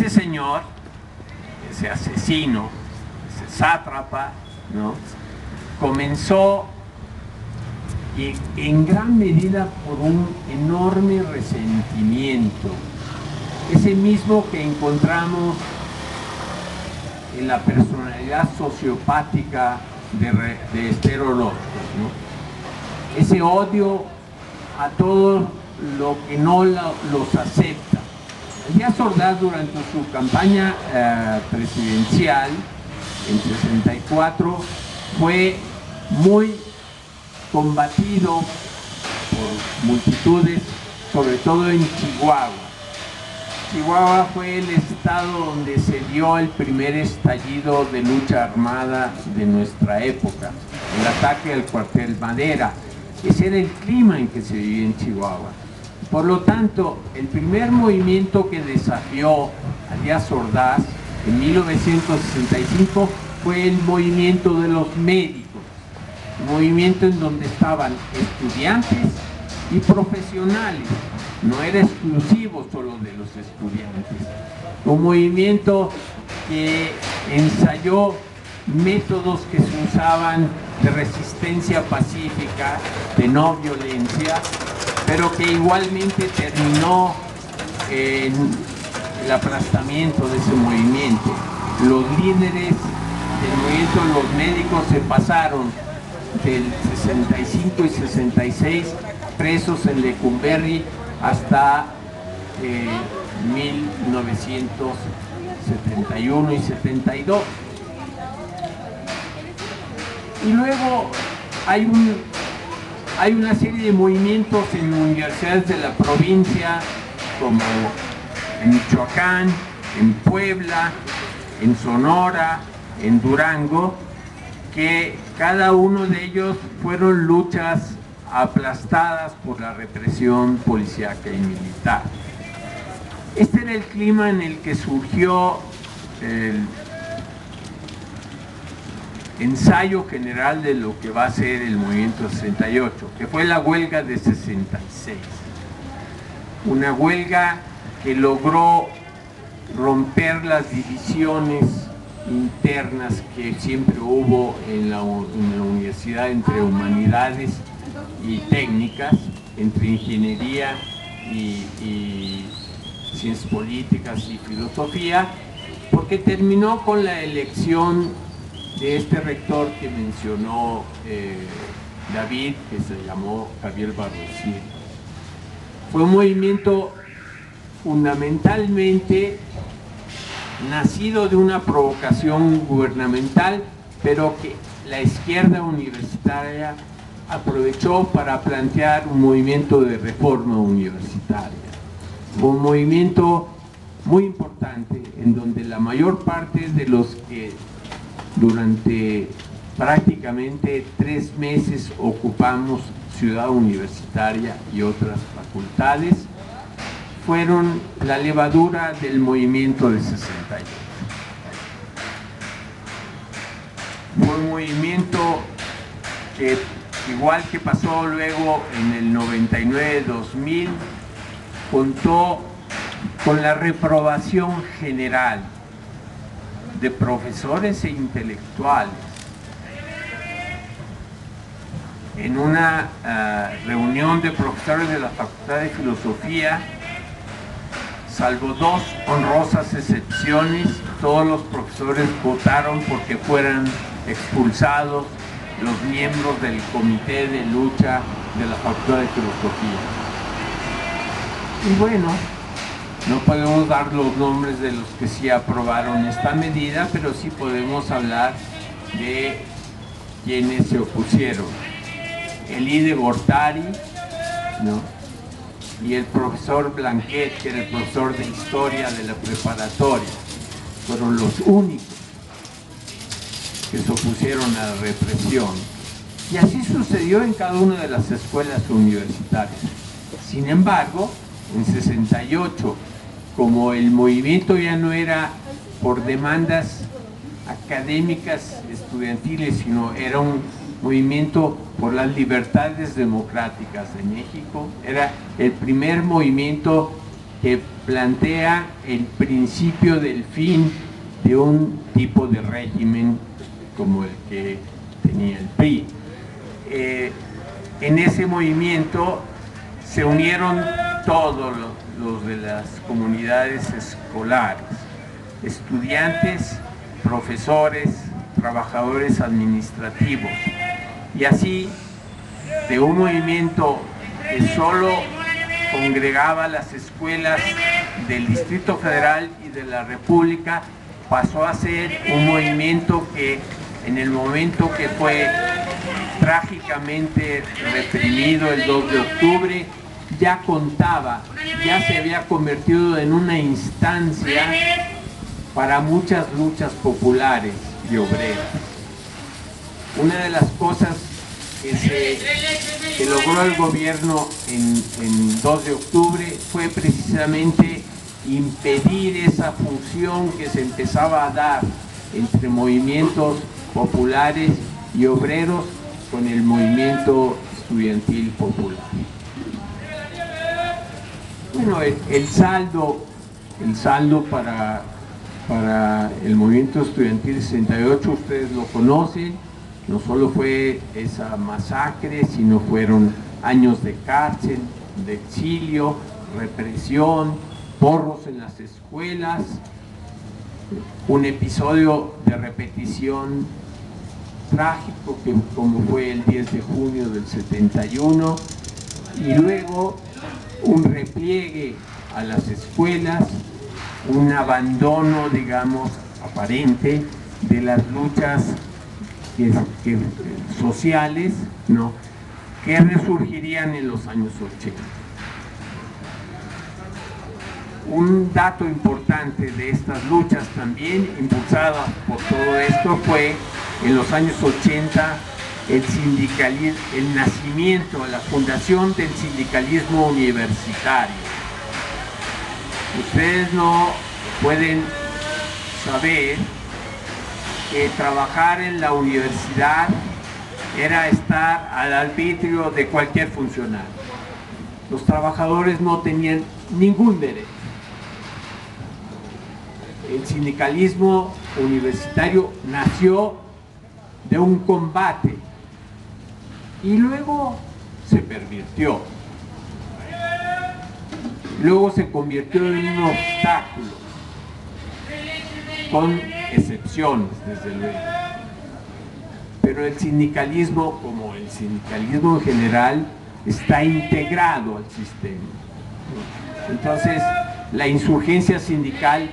ese señor, ese asesino, ese sátrapa, ¿no?, comenzó en gran medida por un enorme resentimiento, ese mismo que encontramos en la personalidad sociopática de Esther Orozco, ¿no? Ese odio a todo lo que no los acepta. Díaz Ordaz, durante su campaña presidencial en 64, fue muy combatido por multitudes, sobre todo en Chihuahua. Chihuahua fue el estado donde se dio el primer estallido de lucha armada de nuestra época, el ataque al cuartel Madera. Ese era el clima en que se vivía en Chihuahua. Por lo tanto, el primer movimiento que desafió a Díaz Ordaz en 1965 fue el movimiento de los médicos, un movimiento en donde estaban estudiantes y profesionales, no era exclusivo solo de los estudiantes, un movimiento que ensayó métodos que se usaban de resistencia pacífica, de no violencia, pero que igualmente terminó en el aplastamiento de ese movimiento. Los líderes del movimiento de los médicos se pasaron del 65 y 66 presos en Lecumberri hasta 1971 y 72. Y luego hay una serie de movimientos en universidades de la provincia, como en Michoacán, en Puebla, en Sonora, en Durango, que cada uno de ellos fueron luchas aplastadas por la represión policíaca y militar. Este era el clima en el que surgió el ensayo general de lo que va a ser el movimiento 68, que fue la huelga de 66. Una huelga que logró romper las divisiones internas que siempre hubo en la universidad entre humanidades y técnicas, entre ingeniería y ciencias políticas y filosofía, porque terminó con la elección de este rector que mencionó David, que se llamó Javier Barrosier. Fue un movimiento fundamentalmente nacido de una provocación gubernamental, pero que la izquierda universitaria aprovechó para plantear un movimiento de reforma universitaria. Fue un movimiento muy importante en donde la mayor parte de los que durante prácticamente 3 meses ocupamos Ciudad Universitaria y otras facultades fueron la levadura del movimiento de 68. Fue un movimiento que, igual que pasó luego en el 99-2000, contó con la reprobación general de profesores e intelectuales. En una reunión de profesores de la Facultad de Filosofía, salvo 2 honrosas excepciones, todos los profesores votaron porque fueran expulsados los miembros del comité de lucha de la Facultad de Filosofía. Y bueno, no podemos dar los nombres de los que sí aprobaron esta medida, pero sí podemos hablar de quienes se opusieron. Elí de Gortari, ¿no?, y el profesor Blanquet, que era el profesor de historia de la preparatoria, fueron los únicos que se opusieron a la represión. Y así sucedió en cada una de las escuelas universitarias. Sin embargo, en 68, como el movimiento ya no era por demandas académicas estudiantiles, sino era un movimiento por las libertades democráticas de México, era el primer movimiento que plantea el principio del fin de un tipo de régimen como el que tenía el PRI. En ese movimiento se unieron todos los de las comunidades escolares, estudiantes, profesores, trabajadores administrativos, y así de un movimiento que solo congregaba las escuelas del Distrito Federal y de la República, pasó a ser un movimiento que en el momento que fue trágicamente reprimido el 2 de octubre, ya contaba, ya se había convertido en una instancia para muchas luchas populares y obreras. Una de las cosas que logró el gobierno en 2 de octubre fue precisamente impedir esa fusión que se empezaba a dar entre movimientos populares y obreros con el movimiento estudiantil popular. Bueno, el saldo para el movimiento estudiantil 68, ustedes lo conocen, no solo fue esa masacre, sino fueron años de cárcel, de exilio, represión, porros en las escuelas, un episodio de repetición trágico que como fue el 10 de junio del 71, y luego un repliegue a las escuelas, un abandono, digamos, aparente de las luchas sociales, ¿no?, que resurgirían en los años 80. Un dato importante de estas luchas también impulsadas por todo esto fue en los años 80 el nacimiento, la fundación del sindicalismo universitario. Ustedes no pueden saber que trabajar en la universidad era estar al arbitrio de cualquier funcionario. Los trabajadores no tenían ningún derecho. El sindicalismo universitario nació de un combate y luego se pervirtió. Luego se convirtió en un obstáculo, con excepciones, desde luego. Pero el sindicalismo, como el sindicalismo en general, está integrado al sistema. Entonces, la insurgencia sindical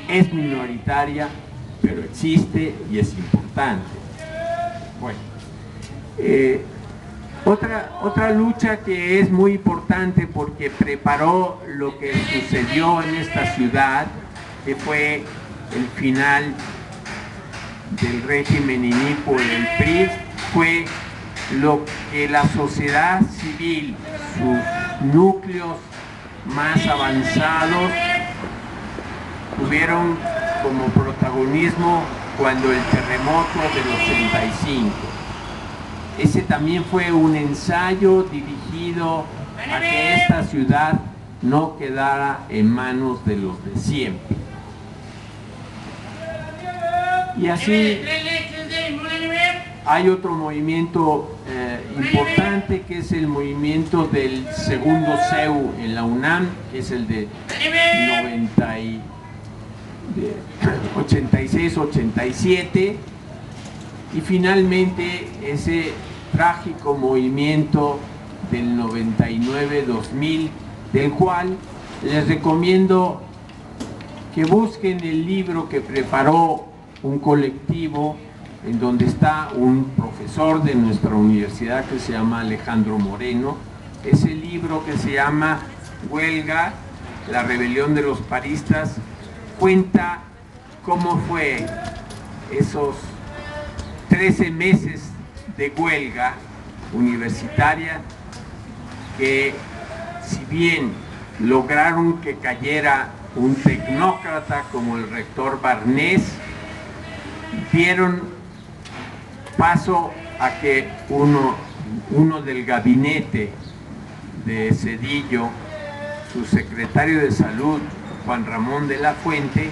es minoritaria, pero existe y es importante. Bueno, otra lucha que es muy importante porque preparó lo que sucedió en esta ciudad, que fue el final del régimen inicuo del PRI, fue lo que la sociedad civil, sus núcleos más avanzados, tuvieron como protagonismo cuando el terremoto del 85. Ese también fue un ensayo dirigido a que esta ciudad no quedara en manos de los de siempre. Y así hay otro movimiento importante, que es el movimiento del segundo CEU en la UNAM, que es el de 86-87, y finalmente ese trágico movimiento del 99-2000, del cual les recomiendo que busquen el libro que preparó un colectivo en donde está un profesor de nuestra universidad que se llama Alejandro Moreno. Ese libro, que se llama Huelga, la rebelión de los paristas, cuenta cómo fue esos 13 meses de huelga universitaria que, si bien lograron que cayera un tecnócrata como el rector Barnés, dieron paso a que uno del gabinete de Zedillo, su secretario de Salud, Juan Ramón de la Fuente,